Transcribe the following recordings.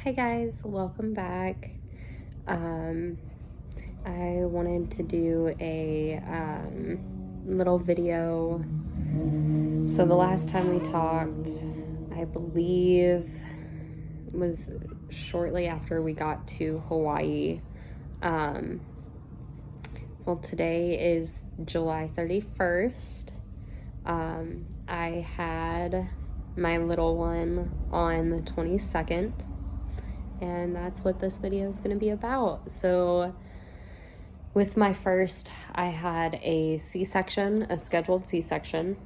Hi guys, welcome back. I wanted to do a little video. So the last time we talked, I believe, was shortly after we got to Hawaii. Well, today is July 31st. I had my little one on the 22nd, and that's what this video is going to be about. So with my first, I had a C-section, a scheduled C-section,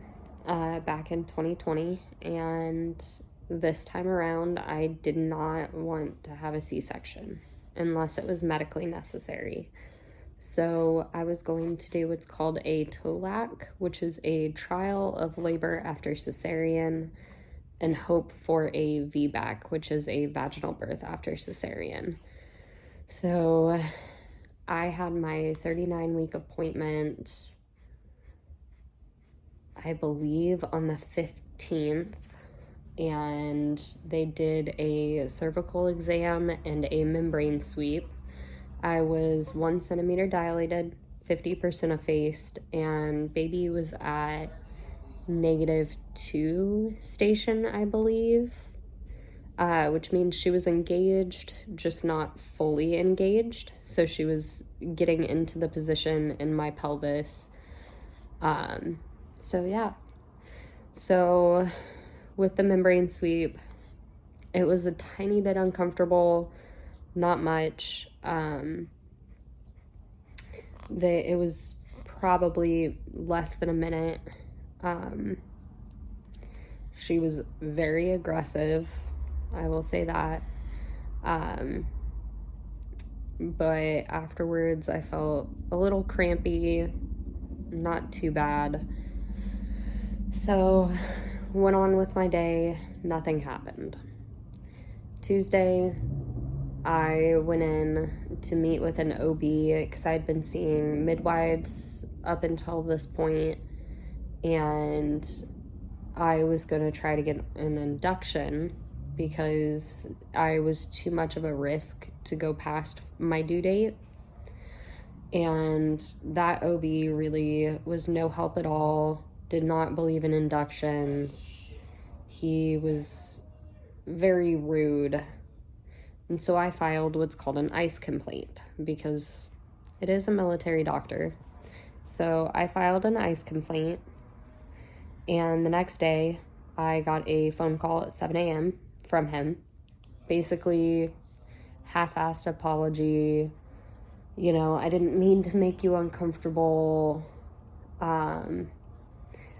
back in 2020, and this time around I did not want to have a C-section unless it was medically necessary. So I was going to do what's called a TOLAC, which is a trial of labor after cesarean, and hope for a VBAC, which is a vaginal birth after cesarean. So I had my 39-week appointment, I believe, on the 15th, and they did a cervical exam and a membrane sweep. I was 1 centimeter dilated, 50% effaced, and baby was at -2 station, I believe, which means she was engaged, just not fully engaged. So she was getting into the position in my pelvis. So yeah. So with the membrane sweep, it was a tiny bit uncomfortable, not much. It was probably less than a minute. She was very aggressive, I will say that. But afterwards I felt a little crampy, not too bad. So went on with my day, nothing happened. Tuesday, I went in to meet with an OB because I'd been seeing midwives up until this point, and I was going to try to get an induction because I was too much of a risk to go past my due date. And that OB really was no help at all, did not believe in inductions. He was very rude. And so I filed what's called an ICE complaint because it is a military doctor. So I filed an ICE complaint, and the next day I got a phone call at 7 a.m. from him. Basically, half-assed apology. You know, I didn't mean to make you uncomfortable. And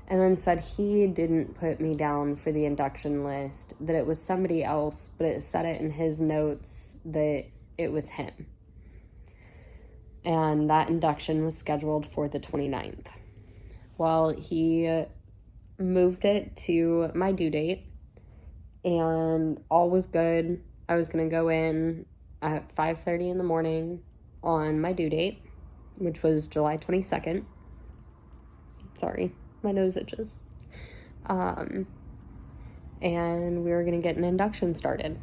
then said he didn't put me down for the induction list, that it was somebody else, but it said it in his notes that it was him. And that induction was scheduled for the 29th. Well, he moved it to my due date, and all was good. I was going to go in at 5:30 in the morning on my due date, which was July 22nd. Sorry, my nose itches. And we were going to get an induction started.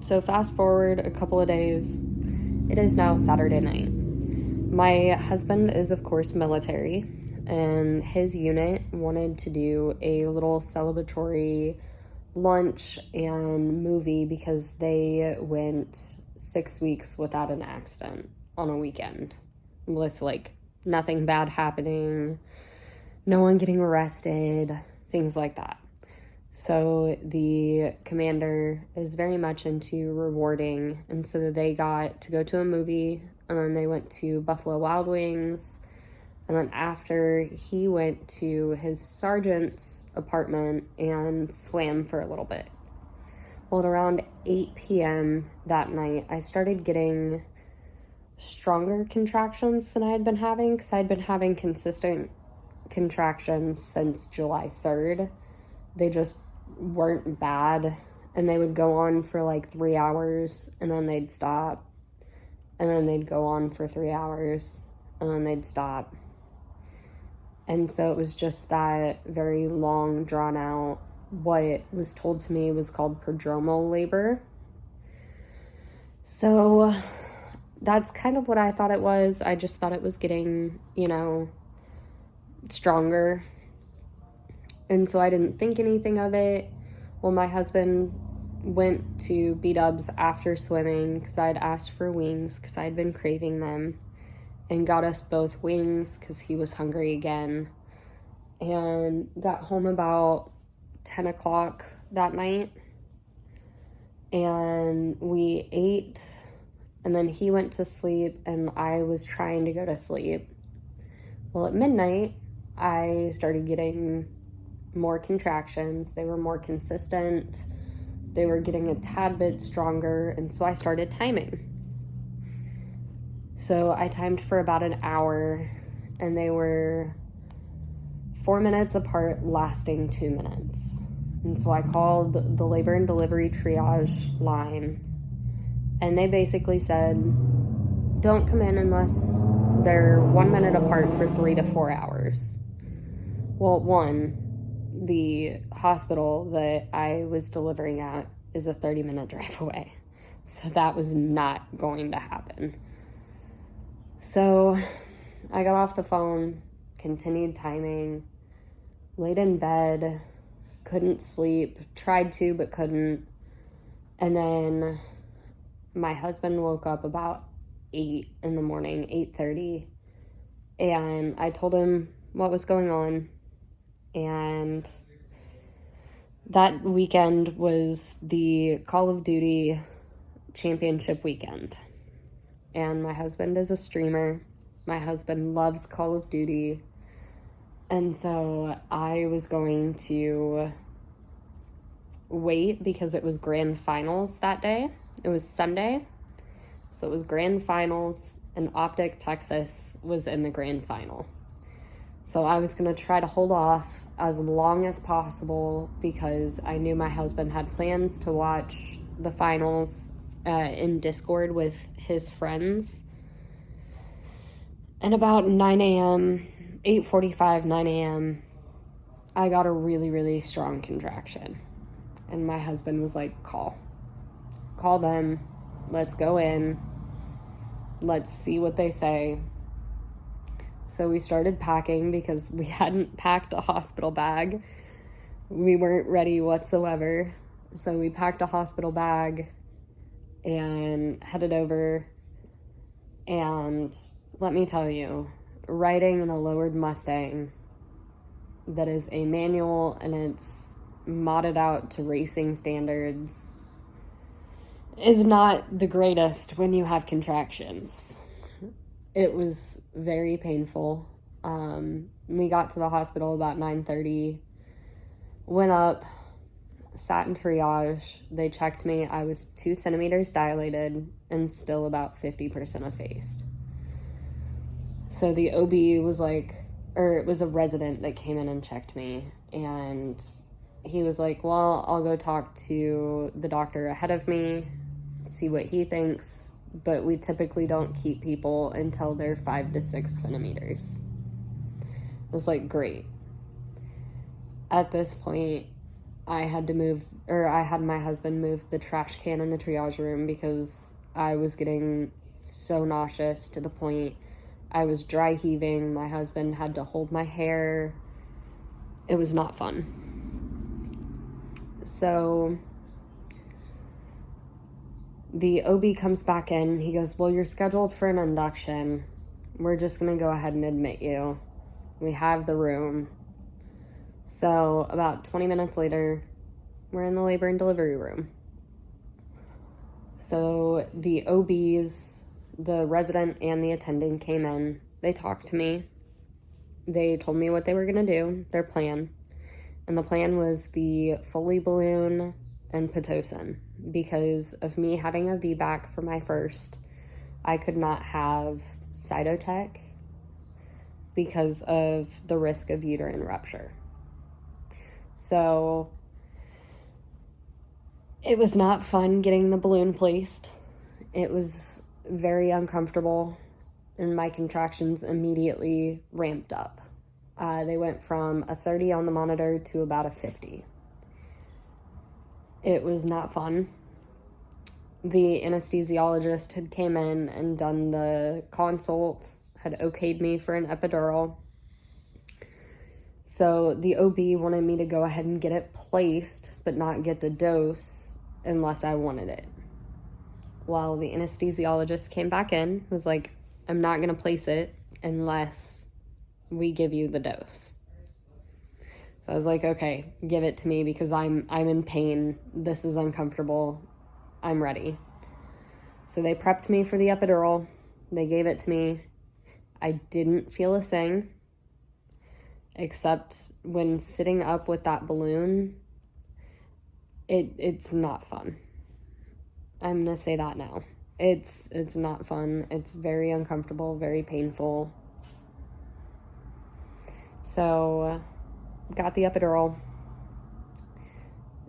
So fast forward a couple of days. It is now Saturday night. My husband is, of course, military, and his unit wanted to do a little celebratory lunch and movie because they went 6 weeks without an accident on a weekend, with like nothing bad happening, no one getting arrested, things like that. So the commander is very much into rewarding, and so they got to go to a movie, and then they went to Buffalo Wild Wings, and then after, he went to his sergeant's apartment and swam for a little bit. Well, at around 8 p.m. that night, I started getting stronger contractions than I had been having, because I'd been having consistent contractions since July 3rd. They just weren't bad, and they would go on for like 3 hours, and then they'd stop, and then they'd go on for 3 hours, and then they'd stop. And so it was just that very long, drawn out what was told to me was called prodromal labor. So that's kind of what I thought it was. I just thought it was getting, stronger. And so I didn't think anything of it. Well, my husband went to B-dubs after swimming because I'd asked for wings because I'd been craving them, and got us both wings because he was hungry again, and got home about 10 o'clock that night, and we ate, and then he went to sleep and I was trying to go to sleep. Well, at midnight I started getting more contractions. They were more consistent. They were getting a tad bit stronger, and so I started timing. So I timed for about an hour, and they were 4 minutes apart, lasting 2 minutes. And so I called the labor and delivery triage line, and they basically said, don't come in unless they're 1 minute apart for 3 to 4 hours. Well, the hospital that I was delivering at is a 30-minute drive away. So that was not going to happen. So I got off the phone, continued timing, laid in bed, couldn't sleep, tried to but couldn't. And then my husband woke up about 8 in the morning, 8:30, and I told him what was going on. And that weekend was the Call of Duty championship weekend. And my husband is a streamer. My husband loves Call of Duty. And so I was going to wait because it was grand finals that day. It was Sunday. So it was grand finals, and Optic Texas was in the grand final. So I was going to try to hold off as long as possible because I knew my husband had plans to watch the finals in Discord with his friends. And about 9 a.m., 8:45, 9 a.m., I got a really, really strong contraction. And my husband was like, call them. Let's go in. Let's see what they say. So we started packing because we hadn't packed a hospital bag. We weren't ready whatsoever. So we packed a hospital bag and headed over. And let me tell you, riding in a lowered Mustang that is a manual and it's modded out to racing standards is not the greatest when you have contractions. It was very painful. We got to the hospital about 9:30, went up, sat in triage. They checked me. I was 2 centimeters dilated and still about 50% effaced. So the OB was like, or it was a resident that came in and checked me, and he was like, well, I'll go talk to the doctor ahead of me, see what he thinks, but we typically don't keep people until they're 5 to 6 centimeters. I was like, great. At this point, I had my husband move the trash can in the triage room because I was getting so nauseous to the point I was dry heaving. My husband had to hold my hair. It was not fun. So the OB comes back in. He goes, well, you're scheduled for an induction. We're just going to go ahead and admit you. We have the room. So about 20 minutes later, we're in the labor and delivery room. So the OBs, the resident and the attending came in. They talked to me. They told me what they were going to do, their plan. And the plan was the Foley balloon and Pitocin. Because of me having a VBAC for my first, I could not have Cytotec because of the risk of uterine rupture. So it was not fun getting the balloon placed. It was very uncomfortable, and my contractions immediately ramped up. They went from a 30 on the monitor to about a 50. It was not fun. The anesthesiologist had came in and done the consult, had okayed me for an epidural. So the OB wanted me to go ahead and get it placed, but not get the dose unless I wanted it. Well, the anesthesiologist came back in, was like, I'm not going to place it unless we give you the dose. So I was like, okay, give it to me because I'm in pain. This is uncomfortable. I'm ready. So they prepped me for the epidural. They gave it to me. I didn't feel a thing, except when sitting up with that balloon, it's not fun. I'm going to say that now. It's not fun. It's very uncomfortable, very painful. So, got the epidural.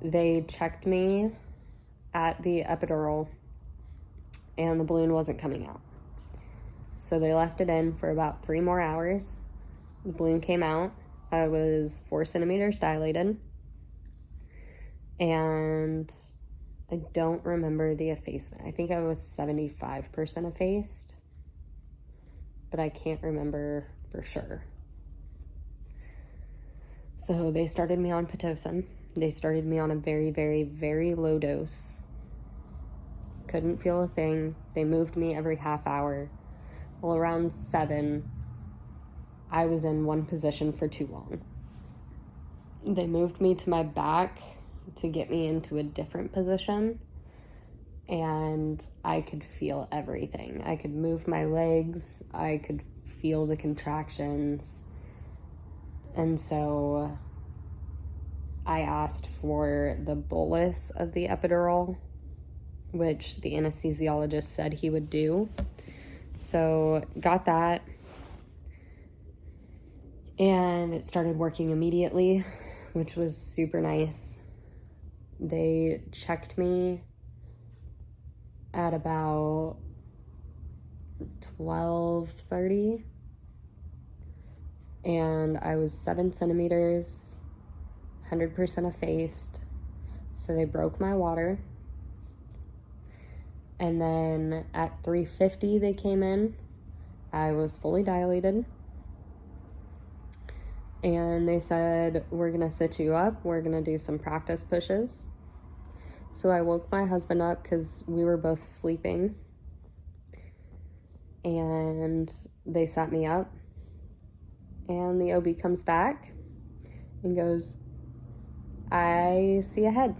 They checked me at the epidural, and the balloon wasn't coming out. So they left it in for about 3 more hours. The balloon came out. I was 4 centimeters dilated. And I don't remember the effacement. I think I was 75% effaced, but I can't remember for sure. So they started me on Pitocin. They started me on a very, very, very low dose. Couldn't feel a thing. They moved me every half hour. Well, around 7, I was in one position for too long. They moved me to my back to get me into a different position, and I could feel everything. I could move my legs. I could feel the contractions. And so I asked for the bolus of the epidural, which the anesthesiologist said he would do. So got that, and it started working immediately, which was super nice. They checked me at about 12:30, and I was 7 centimeters, 100% effaced. So they broke my water. And then at 3:50 they came in. I was fully dilated. And they said, we're going to sit you up. We're going to do some practice pushes. So I woke my husband up because we were both sleeping. And they sat me up. And the OB comes back and goes, I see a head.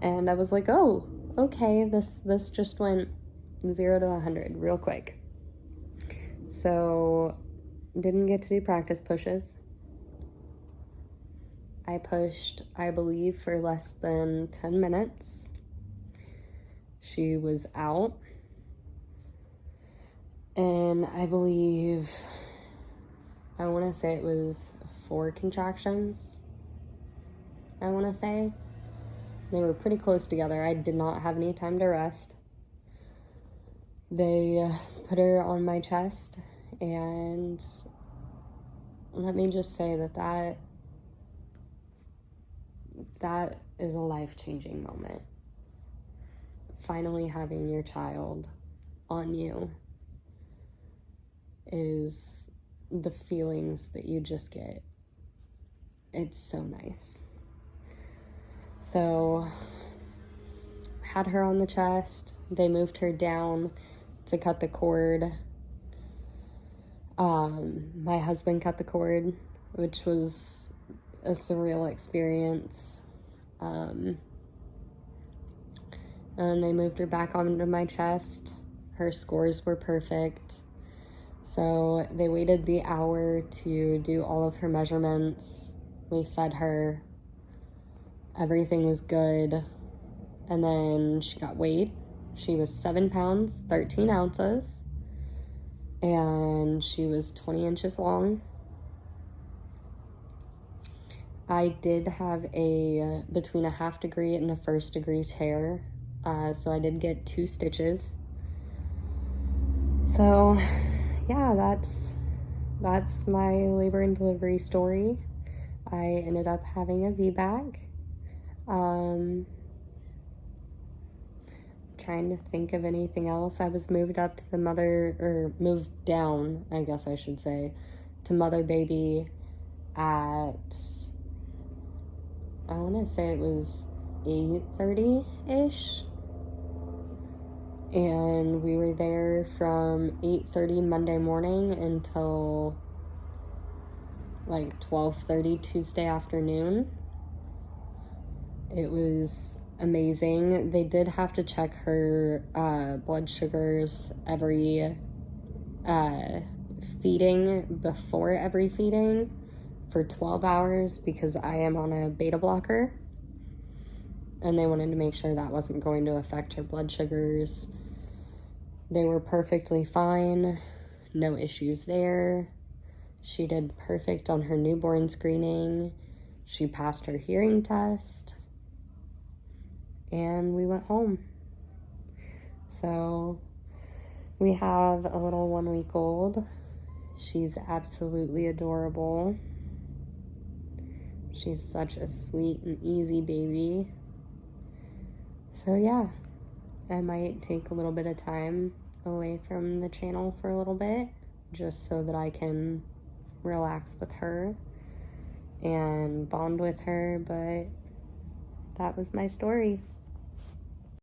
And I was like, oh, okay, this just went 0 to 100 real quick. So didn't get to do practice pushes. I pushed, I believe, for less than 10 minutes. She was out. And I believe, I want to say it was 4 contractions. I want to say. They were pretty close together. I did not have any time to rest. They put her on my chest, and let me just say that is a life-changing moment. Finally having your child on you is the feelings that you just get. It's so nice. So, had her on the chest. They moved her down to cut the cord. My husband cut the cord, which was a surreal experience. And they moved her back onto my chest. Her scores were perfect. So they waited the hour to do all of her measurements. We fed her. Everything was good. And then she got weighed. She was 7 pounds, 13 ounces. And she was 20 inches long. I did have between a 1/2 degree and a 1st degree tear. So I did get 2 stitches. So yeah, that's my labor and delivery story. I ended up having a VBAC. Trying to think of anything else. I was moved down, I guess I should say, to mother baby at, I want to say it was 8:30-ish. And we were there from 8:30 Monday morning until like 12:30 Tuesday afternoon. It was amazing. They did have to check her blood sugars every feeding, before every feeding, for 12 hours because I am on a beta blocker. And they wanted to make sure that wasn't going to affect her blood sugars. They were perfectly fine. No issues there. She did perfect on her newborn screening. She passed her hearing test. And we went home. So we have a little 1-week-old. She's absolutely adorable. She's such a sweet and easy baby. So yeah, I might take a little bit of time away from the channel for a little bit, just so that I can relax with her and bond with her. But that was my story.